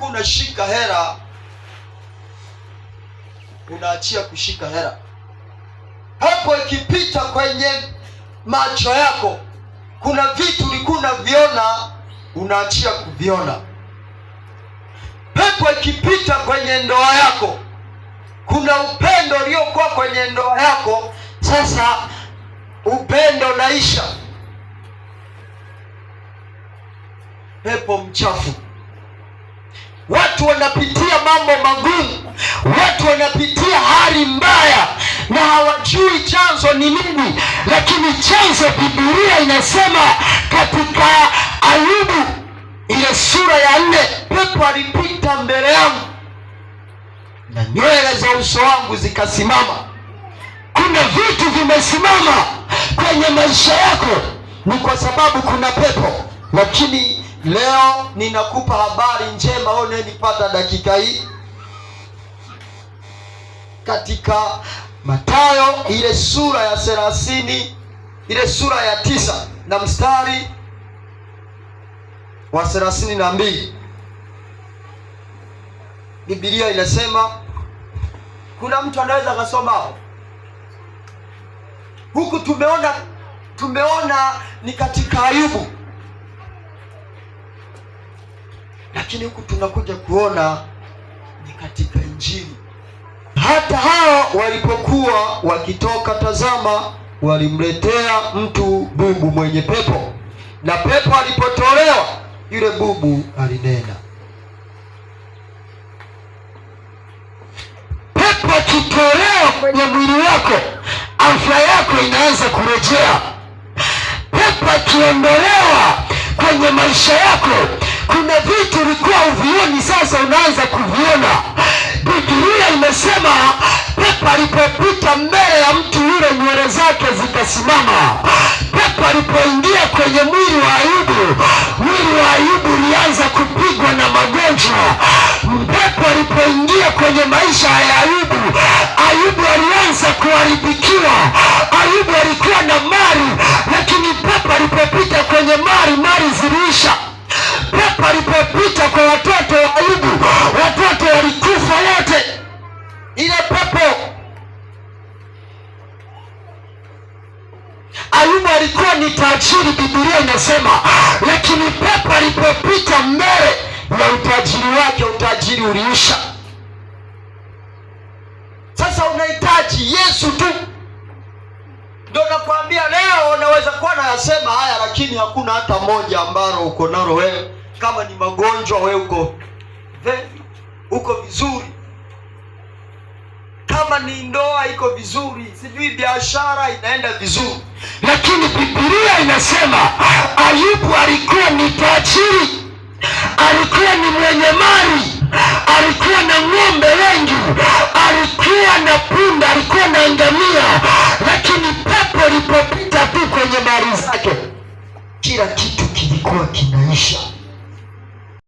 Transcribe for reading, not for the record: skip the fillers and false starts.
ulikuwa unashika hela, unaachia kushika hela. Pepo ikipita kwenye macho yako, kuna vitu ulikuwa unaviona, unaachia kuviona. Pepo ikipita kwenye ndoa yako, kuna upendo uliokuwa kwenye ndoa yako, sasa upendo unaisha. Pepo mchafu. Watu wanapitia mambo magumu, watu wanapitia hali mbaya na hawajui chanzo ni nini, lakini chanzo Biblia inasema katika Ayubu ile sura ya 4, pepo alipita mbele yangu na nywele za uso wangu zikasimama. Kuna vitu vimesimama kwenye maisha yako, ni kwa sababu kuna pepo. Lakini leo ninakupa habari njema, wewe unanipata dakika hii, katika Mathayo ile sura ya 30, ile sura ya 9 na mstari wa 32, Biblia inasema, kuna mtu anaweza akasoma huku? Tumeona ni katika Ayubu, lakini huku tunakuja kuona ni katika Injili. Hata hao walipokuwa wakitoka, tazama, walimletea mtu bubu mwenye pepo, na pepo alipotolewa, yule bubu alinena. Pepo akitolewa kwenye mwili wako, afya yako inaanza kurejea. Pepo akiondolewa kwenye maisha yako, kuna vitu ulikuwa uvioni, sasa unaanza kuviona. Biblia imesema pepo alipopita mbele ya mtu yule, nywele zake zikasimama. Pepo alipoingia kwenye mwili wa Ayubu, mwili wa Ayubu ulianza kupigwa na magonjwa. Pepo alipoingia kwenye maisha ya Ayubu, Ayubu alianza kuharibikiwa. Ayubu alikuwa na mali, lakini pepo alipopita kwenye mali ziliisha. Pepo alipopita kwa watoto wa Ayubu, watoto walikufa wote. Ile pepo, Ayubu alikuwa ni tajiri, Biblia inasema, lakini pepo alipopita mbele ya utajiri wake, utajiri uliisha. Sasa unahitaji Yesu tu. Ndio nakwambia leo, unaweza kuwa nayasema haya, lakini hakuna hata moja ambalo uko nalo wewe. Kama ni magonjwa, wewe uko vizuri. Kama ni ndoa, iko vizuri. Sijui biashara inaenda vizuri. Lakini Biblia inasema Ayubu alikuwa ni tajiri, alikuwa ni mwenye mali, alikuwa na ng'ombe wengi, alikuwa na punda, alikuwa na ngamia, lakini pepo ilipopita tu kwenye mali zake, kila kitu kilikuwa kinaisha.